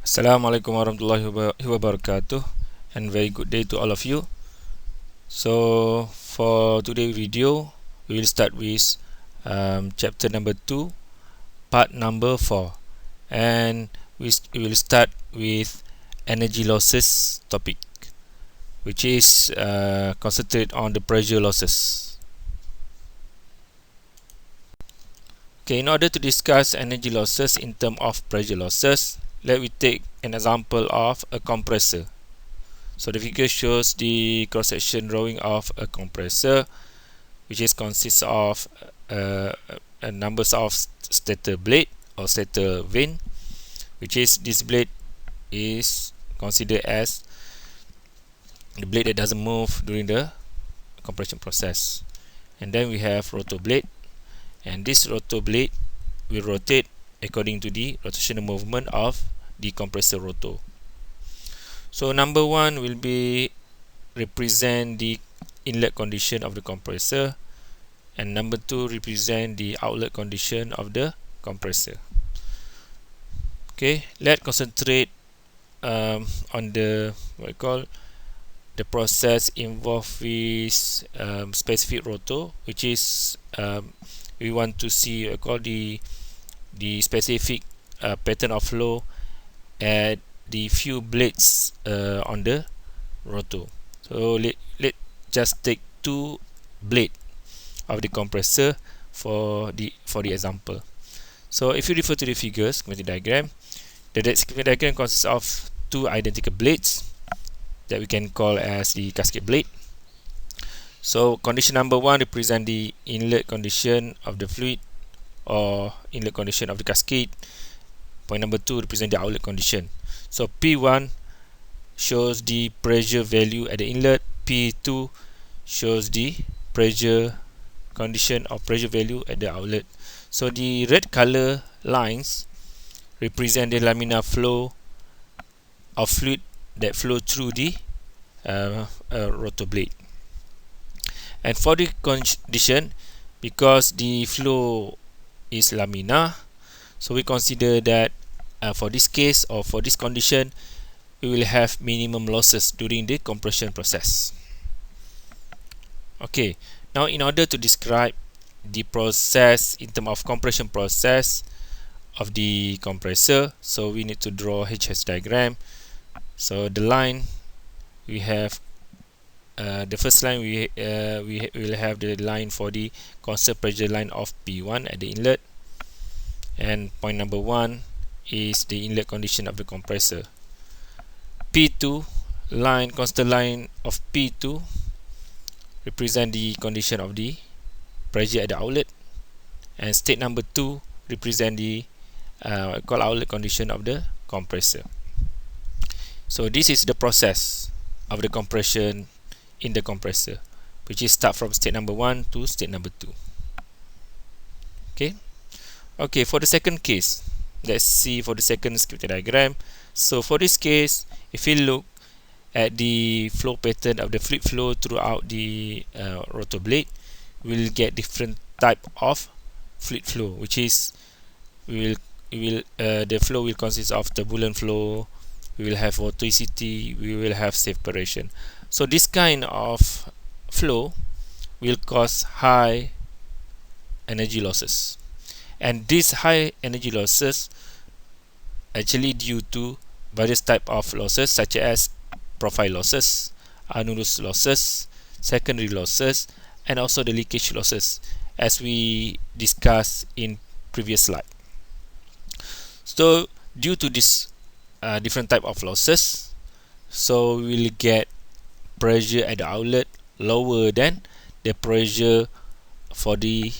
Assalamualaikum warahmatullahi wabarakatuh, and very good day to all of you. So for today's video, we will start with chapter number 2, part number 4, and we will start with energy losses topic, which is concentrated on the pressure losses. Okay, in order to discuss energy losses in terms of pressure losses, let me take an example of a compressor. So the figure shows the cross-section drawing of a compressor, which is consists of a numbers of stator blade or stator vane, which is this blade is considered as the blade that doesn't move during the compression process. And then we have rotor blade, and this rotor blade will rotate according to the rotational movement of the compressor rotor. So number 1 will be represent the inlet condition of the compressor, and number 2 represent the outlet condition of the compressor. Okay, let's concentrate on the what I call the process involved with specific rotor, which is we want to see what I call the specific pattern of flow at the few blades on the rotor. So let just take 2 blade of the compressor for the example. So if you refer to the figure schematic diagram, the schematic diagram consists of 2 identical blades that we can call as the cascade blade. So condition number 1 represent the inlet condition of the fluid or inlet condition of the cascade. Point number 2 represent the outlet condition. So P1 shows the pressure value at the inlet, P2 shows the pressure condition or pressure value at the outlet. So the red color lines represent the laminar flow of fluid that flow through the rotor blade. And for the condition, because the flow is laminar, so we consider that for this case or for this condition, we will have minimum losses during the compression process. Okay, now in order to describe the process in terms of compression process of the compressor, so we need to draw HS diagram. So the line we have the first line we will have the line for the constant pressure line of P1 at the inlet, and point number 1 is the inlet condition of the compressor. P2 line, constant line of P2 represent the condition of the pressure at the outlet, and state number 2 represent the outlet condition of the compressor. So this is the process of the compression in the compressor, which is start from state number 1 to state number 2. Okay, for the second case, let's see for the second schematic diagram. So for this case, if we look at the flow pattern of the fluid flow throughout the rotor blade, we'll get different type of fluid flow, which is the flow will consist of turbulent flow, we will have vorticity, we will have separation. So this kind of flow will cause high energy losses, and these high energy losses actually due to various type of losses, such as profile losses, annulus losses, secondary losses, and also the leakage losses, as we discussed in previous slide. So due to this different type of losses, so we will get pressure at the outlet lower than the pressure for the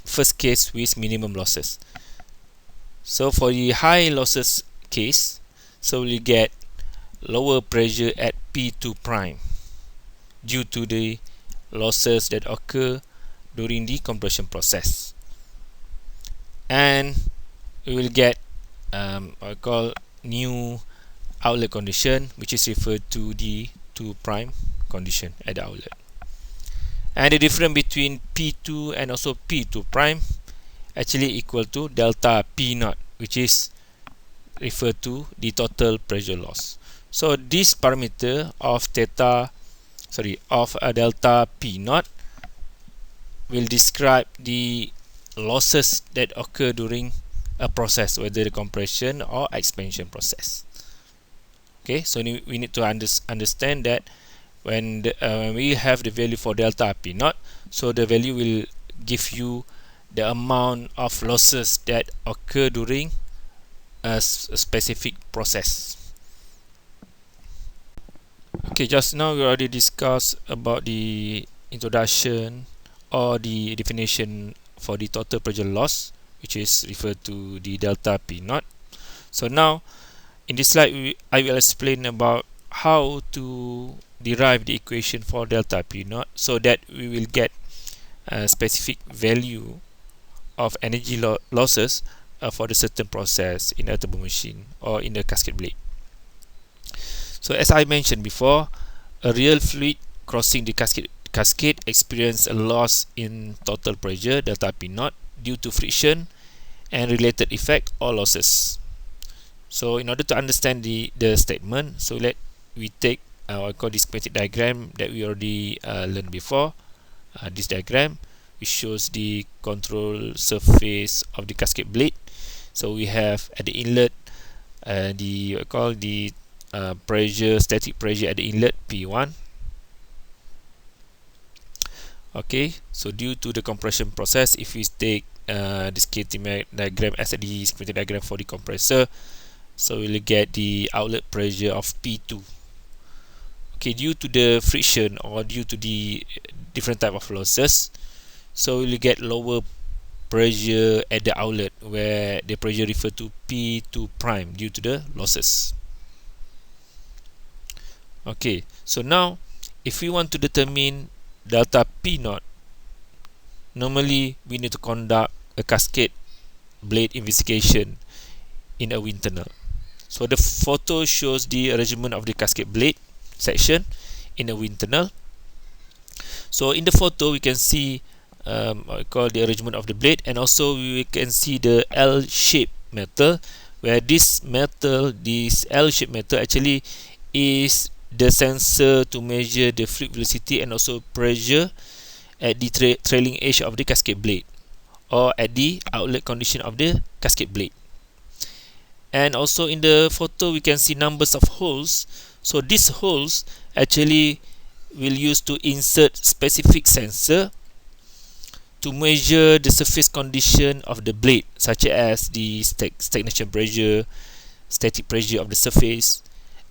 first case with minimum losses. So for the high losses case, so we get lower pressure at P2 prime due to the losses that occur during the compression process, and we will get what I call new outlet condition, which is referred to the 2 prime condition at the outlet. And the difference between P2 and also P2 prime actually equal to delta P naught, which is refer to the total pressure loss. So this parameter of delta P naught will describe the losses that occur during a process, whether the compression or expansion process. Okay, so we need to understand that when we have the value for delta P naught, so the value will give you the amount of losses that occur during a specific process. Okay, just now we already discussed about the introduction or the definition for the total pressure loss, which is referred to the delta P naught. So now in this slide I will explain about how to derive the equation for delta P naught, so that we will get a specific value of energy losses for the certain process in a turbo machine or in the cascade blade. So as I mentioned before, a real fluid crossing the cascade experience a loss in total pressure delta P naught due to friction and related effect or losses. So in order to understand the statement, so we take what I call this schematic diagram that we already learned before. This diagram which shows the control surface of the cascade blade. So we have at the inlet the what I call the static pressure at the inlet P1. Okay, so due to the compression process, if we take the schematic diagram as the schematic diagram for the compressor, so we'll get the outlet pressure of P2. Okay, due to the friction or due to the different type of losses, so we'll get lower pressure at the outlet, where the pressure refer to P2 prime due to the losses. Okay, so now if we want to determine delta P naught, normally we need to conduct a cascade blade investigation in a wind tunnel. So the photo shows the arrangement of the cascade blade section in a wind tunnel. So in the photo we can see what we call the arrangement of the blade, and also we can see the L-shaped metal, where this L-shaped metal actually is the sensor to measure the fluid velocity and also pressure at the trailing edge of the cascade blade, or at the outlet condition of the cascade blade. And also in the photo we can see numbers of holes. So these holes actually will use to insert specific sensor to measure the surface condition of the blade, such as the stagnation pressure, static pressure of the surface,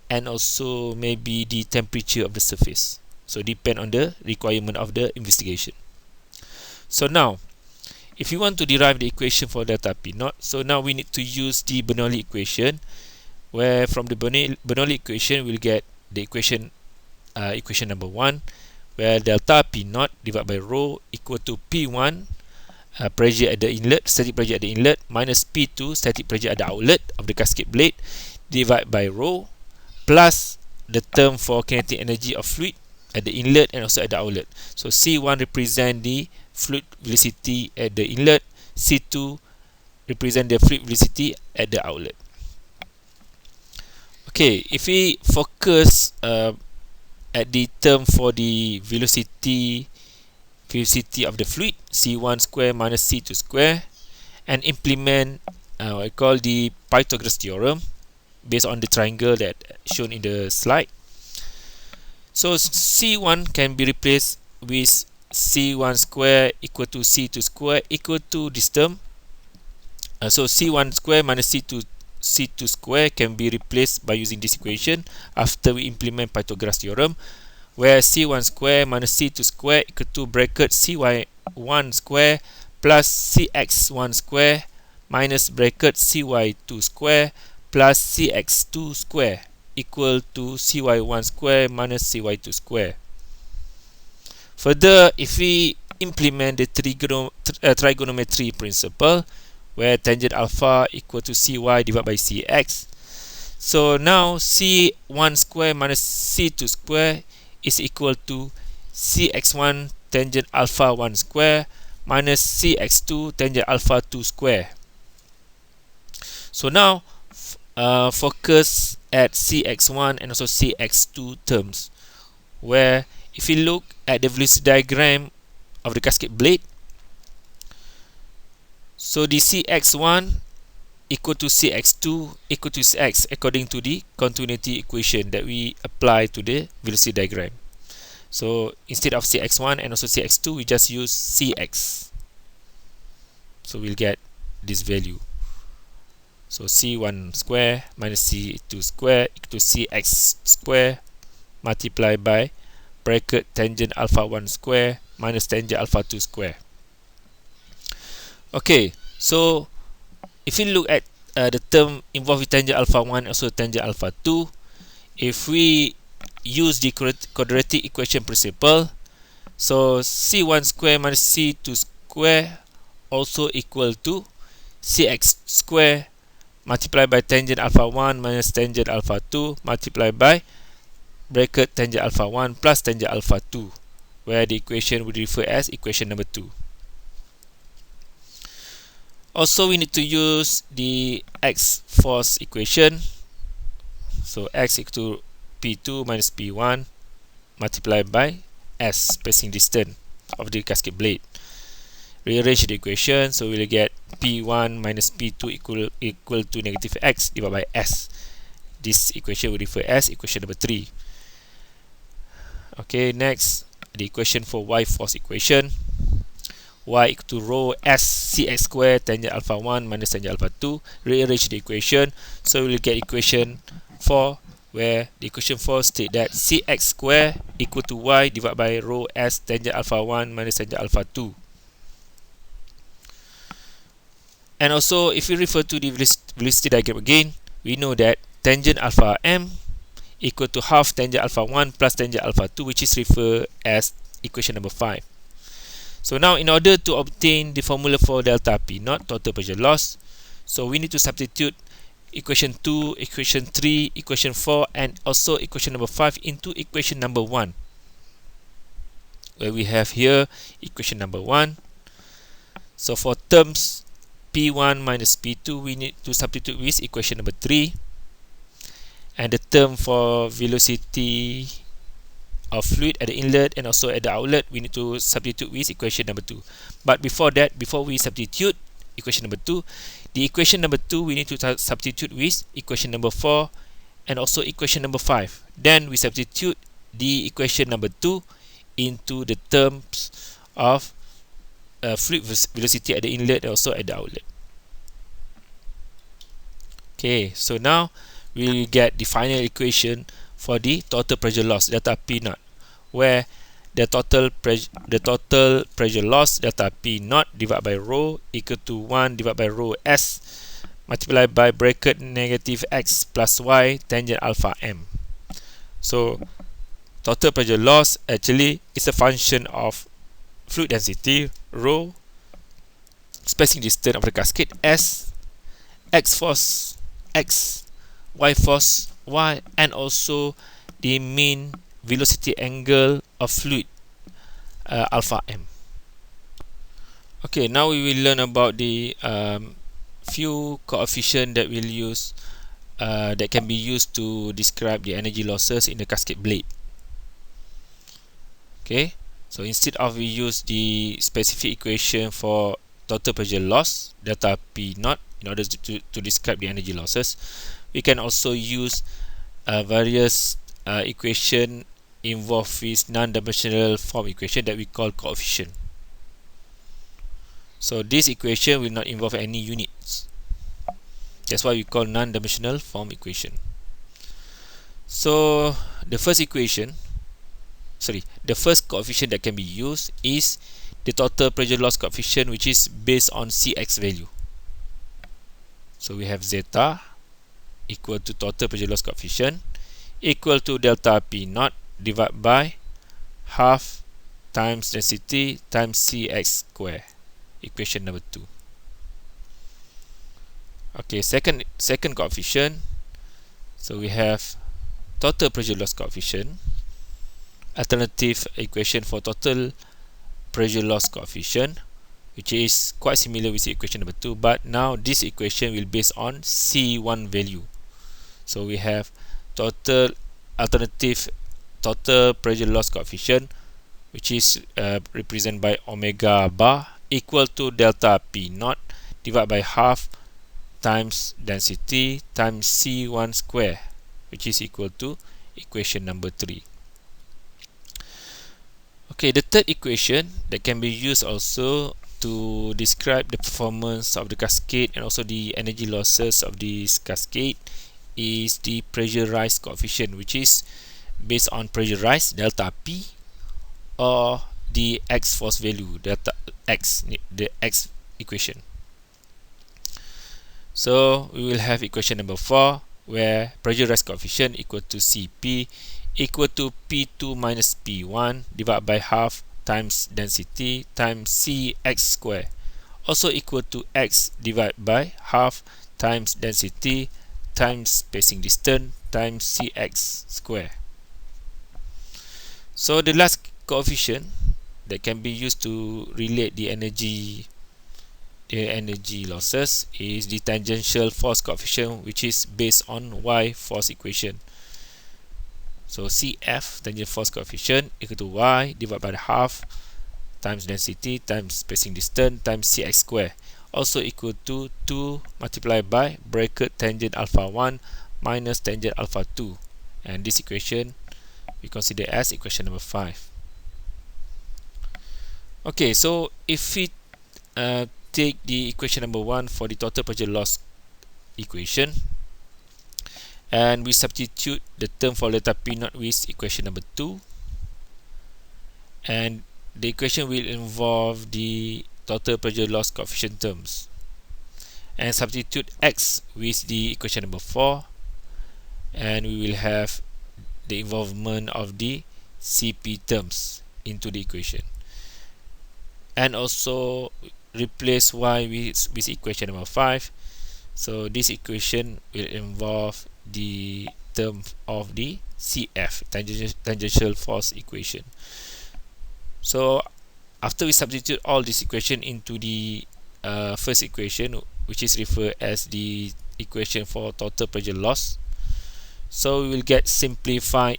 and also maybe the temperature of the surface. So depend on the requirement of the investigation. So now if you want to derive the equation for delta P naught, so now we need to use the Bernoulli equation, where from the Bernoulli equation we'll get the equation number 1, where delta P naught divided by rho equal to P1 pressure at the inlet, static pressure at the inlet, minus P2 static pressure at the outlet of the cascade blade, divided by rho plus the term for kinetic energy of fluid at the inlet and also at the outlet. So C1 represent the fluid velocity at the inlet, C2 represent the fluid velocity at the outlet. Okay, if we focus at the term for the velocity of the fluid, C1 square minus C2 square, and implement what I call the Pythagoras theorem based on the triangle that shown in the slide. So C1 can be replaced with C1 square equal to C2 square equal to this term. So C1 square minus C2 square can be replaced by using this equation after we implement Pythagoras theorem, where C1 square minus C2 square equal to bracket CY1 square plus CX1 square minus bracket CY2 square plus CX2 square equal to CY1 square minus CY2 square. Further, if we implement the trigonometry principle, where tangent alpha equal to CY divided by CX, so now C1 square minus C2 square is equal to CX1 tangent alpha 1 square minus CX2 tangent alpha 2 square. So now focus at CX1 and also CX2 terms, where if you look at the velocity diagram of the cascade blade, so the CX1 equal to CX2 equal to CX according to the continuity equation that we apply to the velocity diagram. So instead of CX1 and also CX2, we just use CX. So we'll get this value. So C1 square minus C2 square equal to CX square multiplied by bracket tangent alpha 1 square minus tangent alpha 2 square. Okay, so if you look at the term involved with tangent alpha 1 and also tangent alpha 2, if we use the quadratic equation principle, so C1 square minus C2 square also equal to CX square multiplied by tangent alpha 1 minus tangent alpha 2 multiplied by bracket tangent alpha 1 plus tangent alpha 2, where the equation would refer as equation number 2. Also, we need to use the x force equation. So x equal to P2 minus P1 multiplied by S, spacing distance of the cascade blade. Rearrange the equation, so we'll get P1 minus P2 equal to negative x divided by S. This equation will refer as equation number 3. Okay, next, the equation for y force equation. Y equal to rho S Cx square tangent alpha 1 minus tangent alpha 2. Rearrange the equation, so we'll get equation 4, where the equation 4 state that Cx square equal to y divided by rho S tangent alpha 1 minus tangent alpha 2. And also, if we refer to the velocity diagram again, we know that tangent alpha m equal to half tangent alpha 1 plus tangent alpha 2, which is referred as equation number 5. So now, in order to obtain the formula for delta P naught, total pressure loss, so we need to substitute equation 2, equation 3, equation 4, and also equation number 5 into equation number 1, where we have here equation number 1. So for terms P1 minus P2, we need to substitute with equation number 3, and the term for velocity of fluid at the inlet and also at the outlet, we need to substitute with equation number 2. But before that, before we substitute equation number 2, the equation number 2 we need to substitute with equation number 4 and also equation number 5. Then we substitute the equation number 2 into the terms of fluid velocity at the inlet and also at the outlet. Okay, so now we get the final equation for the total pressure loss, delta P naught, where the total pressure loss, delta P naught divided by rho equal to 1 divided by rho S multiplied by bracket negative x plus y tangent alpha m. So total pressure loss actually is a function of fluid density rho, spacing distance of the cascade S, x force x, y force y, and also the mean velocity angle of fluid alpha m. Okay, now we will learn about the few coefficients that we'll use that can be used to describe the energy losses in the cascade blade. Okay, so instead of we use the specific equation for total pressure loss, delta P naught, in order to describe the energy losses, we can also use various equation involved with non-dimensional form equation that we call coefficient. So this equation will not involve any units. That's why we call non-dimensional form equation. So the first coefficient that can be used is the total pressure loss coefficient, which is based on Cx value. So we have zeta equal to total pressure loss coefficient equal to delta P naught divided by half times density times Cx square, equation number 2. Okay, second coefficient, so we have total pressure loss coefficient, alternative equation for total pressure loss coefficient, which is quite similar with the equation number 2, but now this equation will based on C1 value. So we have total alternative total pressure loss coefficient, which is represented by omega bar, equal to delta P naught divided by half times density times C1 square, which is equal to equation number 3. Okay, the third equation that can be used also to describe the performance of the cascade and also the energy losses of this cascade is the pressure rise coefficient, which is based on pressure rise delta P or the X force value delta X, the X equation. So we will have equation number 4, where pressure rise coefficient equal to Cp equal to P2 minus P1 divided by half times density times Cx square, also equal to X divided by half times density times spacing distance times Cx square. So the last coefficient that can be used to relate the energy losses is the tangential force coefficient, which is based on Y force equation. So Cf, tangential force coefficient, equal to Y divided by the half times density times spacing distance times Cx square, also equal to 2 multiplied by bracket tangent alpha 1 minus tangent alpha 2, and this equation we consider as equation number 5. Okay, so if we take the equation number 1 for the total pressure loss equation, and we substitute the term for delta P naught with equation number 2, and the equation will involve the total pressure loss coefficient terms, and substitute X with the equation number 4, and we will have the involvement of the Cp terms into the equation, and also replace Y with equation number 5. So this equation will involve the term of the Cf, tangential force equation. So after we substitute all this equation into the first equation, which is referred as the equation for total pressure loss, so we will get simplified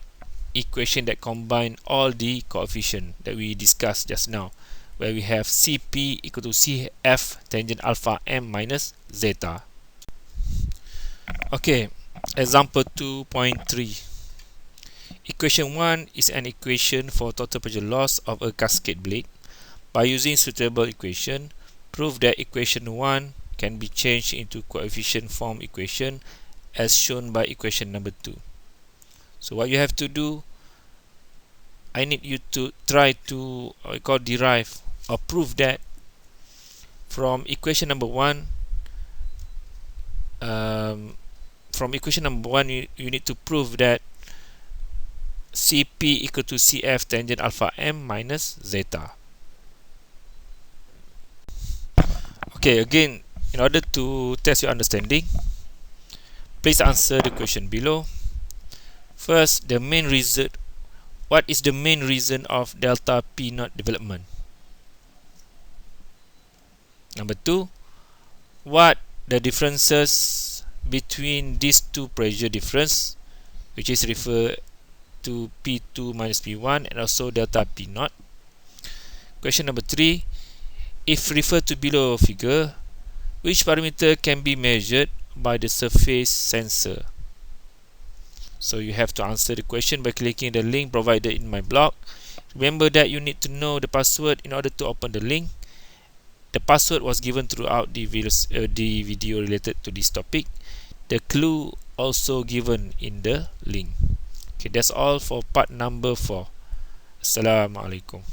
equation that combine all the coefficient that we discussed just now, where we have Cp equal to Cf tangent alpha m minus zeta. Okay, example 2.3. Equation 1 is an equation for total pressure loss of a cascade blade. By using suitable equation, prove that equation 1 can be changed into coefficient form equation as shown by equation number 2. So what you have to do, I need you to try to derive or prove that from equation number 1. From equation number 1, you need to prove that Cp equal to Cf tangent alpha m minus zeta. Okay, again, in order to test your understanding, please answer the question below. First, the main reason. What is the main reason of delta P naught development? Number 2, what the differences between these two pressure difference, which is referred to P2 minus P1 and also delta P naught. Question number 3, if referred to below figure, which parameter can be measured by the surface sensor? So you have to answer the question by clicking the link provided in my blog. Remember that you need to know the password in order to open the link. The password was given throughout the video related to this topic. The clue also given in the link. Okay, that's all for part number 4. Assalamualaikum.